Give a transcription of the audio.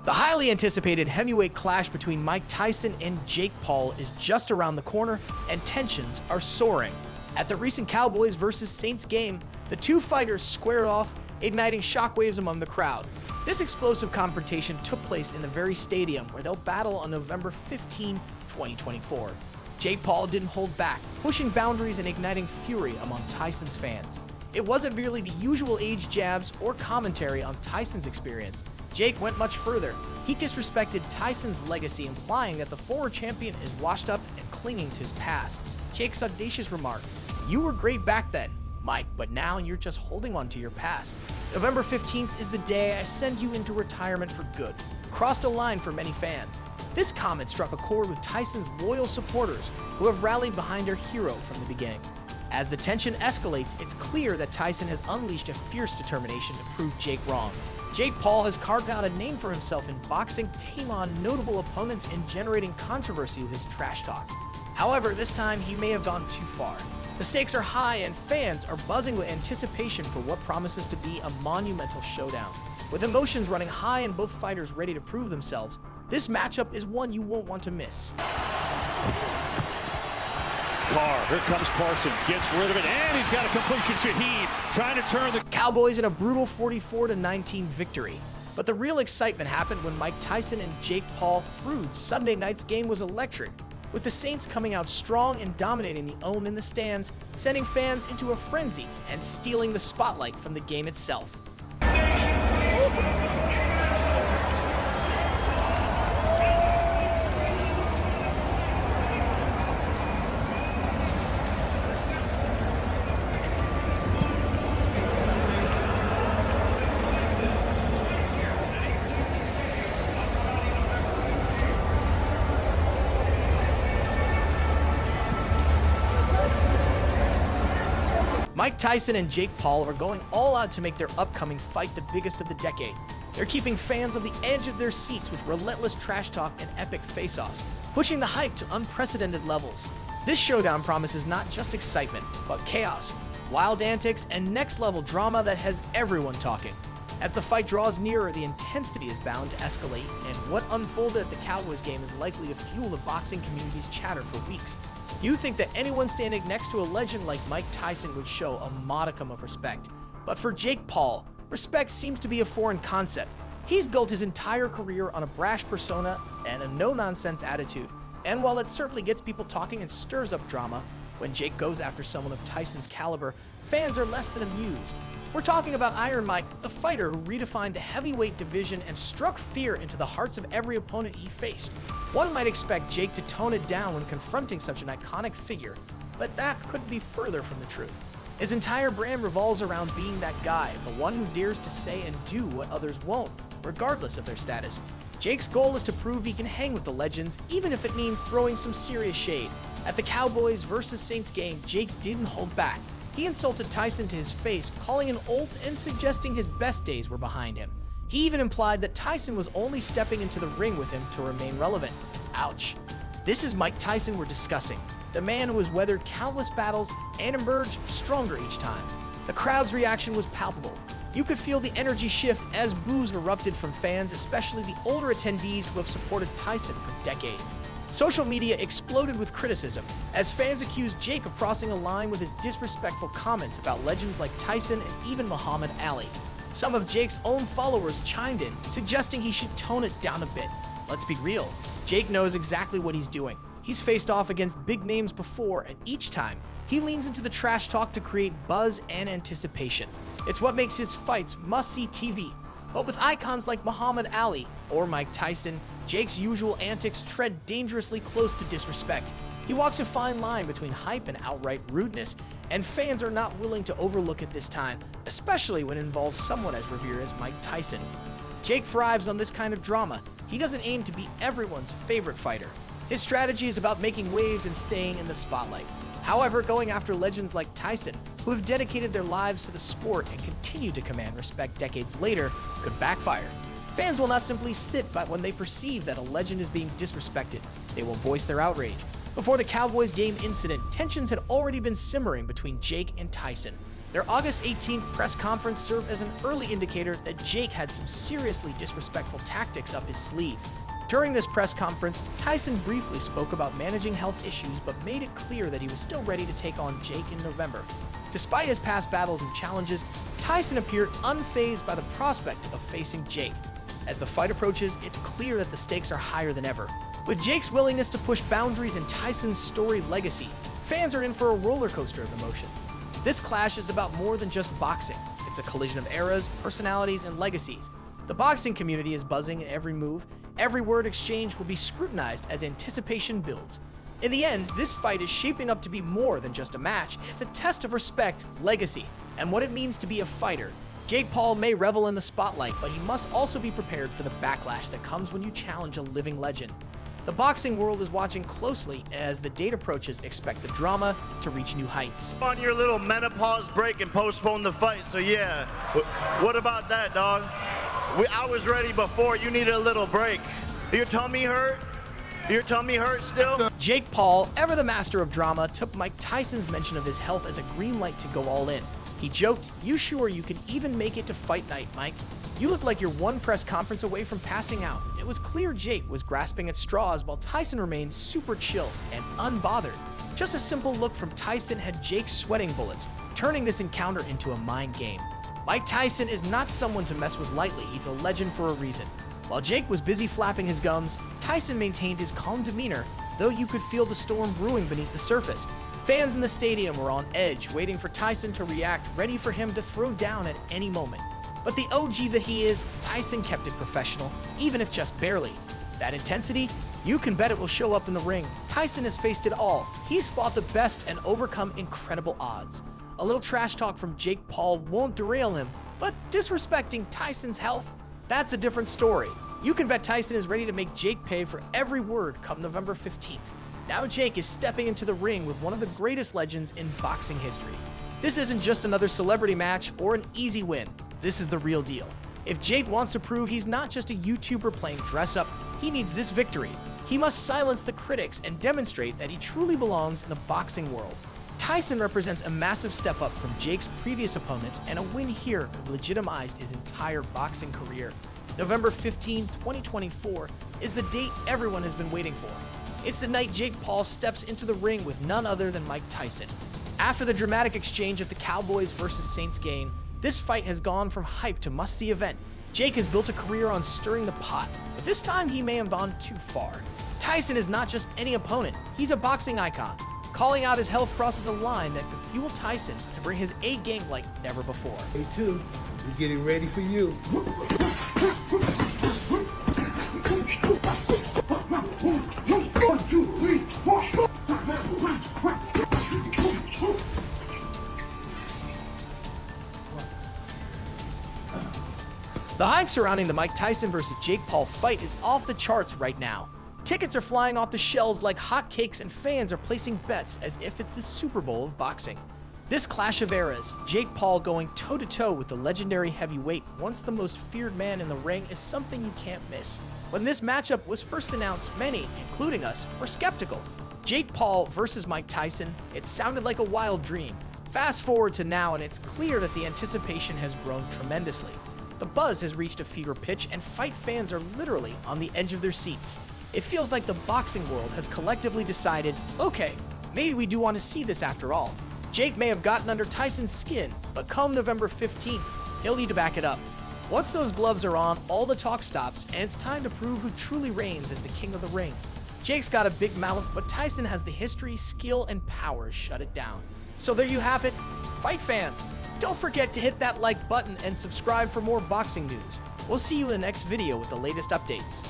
The highly anticipated heavyweight clash between Mike Tyson and Jake Paul is just around the corner, and tensions are soaring. At the recent Cowboys vs. Saints game, the two fighters squared off, igniting shockwaves among the crowd. This explosive confrontation took place in the very stadium where they'll battle on November 15, 2024. Jake Paul didn't hold back, pushing boundaries and igniting fury among Tyson's fans. It wasn't merely the usual age jabs or commentary on Tyson's experience. Jake went much further. He disrespected Tyson's legacy, implying that the former champion is washed up and clinging to his past. Jake's audacious remark, "You were great back then, Mike, but now you're just holding on to your past. November 15th is the day I send you into retirement for good," crossed a line for many fans. This comment struck a chord with Tyson's loyal supporters, who have rallied behind their hero from the beginning. As the tension escalates, it's clear that Tyson has unleashed a fierce determination to prove Jake wrong. Jake Paul has carved out a name for himself in boxing, taking on notable opponents and generating controversy with his trash talk. However, this time he may have gone too far. The stakes are high and fans are buzzing with anticipation for what promises to be a monumental showdown. With emotions running high and both fighters ready to prove themselves, this matchup is one you won't want to miss. Carr, here comes Parsons, gets rid of it, and he's got a completion. Shaheed trying to turn the Cowboys in a brutal 44-19 victory. But the real excitement happened when Mike Tyson and Jake Paul threw. Sunday night's game was electric, with the Saints coming out strong and dominating the own in the stands, sending fans into a frenzy and stealing the spotlight from the game itself. Mike Tyson and Jake Paul are going all out to make their upcoming fight the biggest of the decade. They're keeping fans on the edge of their seats with relentless trash talk and epic face-offs, pushing the hype to unprecedented levels. This showdown promises not just excitement, but chaos, wild antics, and next-level drama that has everyone talking. As the fight draws nearer, the intensity is bound to escalate, and what unfolded at the Cowboys game is likely to fuel the boxing community's chatter for weeks. You'd think that anyone standing next to a legend like Mike Tyson would show a modicum of respect. But for Jake Paul, respect seems to be a foreign concept. He's built his entire career on a brash persona and a no-nonsense attitude. And while it certainly gets people talking and stirs up drama, when Jake goes after someone of Tyson's caliber, fans are less than amused. We're talking about Iron Mike, the fighter who redefined the heavyweight division and struck fear into the hearts of every opponent he faced. One might expect Jake to tone it down when confronting such an iconic figure, but that couldn't be further from the truth. His entire brand revolves around being that guy, the one who dares to say and do what others won't, regardless of their status. Jake's goal is to prove he can hang with the legends, even if it means throwing some serious shade. At the Cowboys vs. Saints game, Jake didn't hold back. He insulted Tyson to his face, calling him old and suggesting his best days were behind him. He even implied that Tyson was only stepping into the ring with him to remain relevant. Ouch. This is Mike Tyson we're discussing, the man who has weathered countless battles and emerged stronger each time. The crowd's reaction was palpable. You could feel the energy shift as boos erupted from fans, especially the older attendees who have supported Tyson for decades. Social media exploded with criticism, as fans accused Jake of crossing a line with his disrespectful comments about legends like Tyson and even Muhammad Ali. Some of Jake's own followers chimed in, suggesting he should tone it down a bit. Let's be real, Jake knows exactly what he's doing. He's faced off against big names before, and each time, he leans into the trash talk to create buzz and anticipation. It's what makes his fights must-see TV. But with icons like Muhammad Ali or Mike Tyson, Jake's usual antics tread dangerously close to disrespect. He walks a fine line between hype and outright rudeness, and fans are not willing to overlook it this time, especially when it involves someone as revered as Mike Tyson. Jake thrives on this kind of drama. He doesn't aim to be everyone's favorite fighter. His strategy is about making waves and staying in the spotlight. However, going after legends like Tyson, who have dedicated their lives to the sport and continue to command respect decades later, could backfire. Fans will not simply sit by when they perceive that a legend is being disrespected. They will voice their outrage. Before the Cowboys game incident, tensions had already been simmering between Jake and Tyson. Their August 18th press conference served as an early indicator that Jake had some seriously disrespectful tactics up his sleeve. During this press conference, Tyson briefly spoke about managing health issues but made it clear that he was still ready to take on Jake in November. Despite his past battles and challenges, Tyson appeared unfazed by the prospect of facing Jake. As the fight approaches, it's clear that the stakes are higher than ever. With Jake's willingness to push boundaries and Tyson's storied legacy, fans are in for a roller coaster of emotions. This clash is about more than just boxing. It's a collision of eras, personalities, and legacies. The boxing community is buzzing at every move. Every word exchanged will be scrutinized as anticipation builds. In the end, this fight is shaping up to be more than just a match. It's a test of respect, legacy, and what it means to be a fighter. Jake Paul may revel in the spotlight, but he must also be prepared for the backlash that comes when you challenge a living legend. The boxing world is watching closely, and as the date approaches, expect the drama to reach new heights. On your little menopause break and postpone the fight, so yeah. What about that, dog? I was ready before. You needed a little break. Your tummy hurt? Your tummy hurt still? Jake Paul, ever the master of drama, took Mike Tyson's mention of his health as a green light to go all in. He joked, "You sure you can even make it to fight night, Mike? You look like you're one press conference away from passing out." It was clear Jake was grasping at straws while Tyson remained super chill and unbothered. Just a simple look from Tyson had Jake sweating bullets, turning this encounter into a mind game. Mike Tyson is not someone to mess with lightly. He's a legend for a reason. While Jake was busy flapping his gums, Tyson maintained his calm demeanor, though you could feel the storm brewing beneath the surface. Fans in the stadium were on edge, waiting for Tyson to react, ready for him to throw down at any moment. But the OG that he is, Tyson kept it professional, even if just barely. That intensity, you can bet it will show up in the ring. Tyson has faced it all. He's fought the best and overcome incredible odds. A little trash talk from Jake Paul won't derail him, but disrespecting Tyson's health, that's a different story. You can bet Tyson is ready to make Jake pay for every word come November 15th. Now Jake is stepping into the ring with one of the greatest legends in boxing history. This isn't just another celebrity match or an easy win. This is the real deal. If Jake wants to prove he's not just a YouTuber playing dress up, he needs this victory. He must silence the critics and demonstrate that he truly belongs in the boxing world. Tyson represents a massive step up from Jake's previous opponents, and a win here could legitimize his entire boxing career. November 15, 2024 is the date everyone has been waiting for. It's the night Jake Paul steps into the ring with none other than Mike Tyson. After the dramatic exchange at the Cowboys vs. Saints game, this fight has gone from hype to must-see event. Jake has built a career on stirring the pot, but this time he may have gone too far. Tyson is not just any opponent, he's a boxing icon. Calling out his health crosses a line that could fuel Tyson to bring his A game like never before. Me too. We're getting ready for you. 1, 2, 3, 4. The hype surrounding the Mike Tyson vs. Jake Paul fight is off the charts right now. Tickets are flying off the shelves like hotcakes, and fans are placing bets as if it's the Super Bowl of boxing. This clash of eras, Jake Paul going toe-to-toe with the legendary heavyweight, once the most feared man in the ring, is something you can't miss. When this matchup was first announced, many, including us, were skeptical. Jake Paul versus Mike Tyson, it sounded like a wild dream. Fast forward to now, and it's clear that the anticipation has grown tremendously. The buzz has reached a fever pitch, and fight fans are literally on the edge of their seats. It feels like the boxing world has collectively decided, okay, maybe we do want to see this after all. Jake may have gotten under Tyson's skin, but come November 15th, he'll need to back it up. Once those gloves are on, all the talk stops, and it's time to prove who truly reigns as the king of the ring. Jake's got a big mouth, but Tyson has the history, skill, and power to shut it down. So there you have it, fight fans. Don't forget to hit that like button and subscribe for more boxing news. We'll see you in the next video with the latest updates.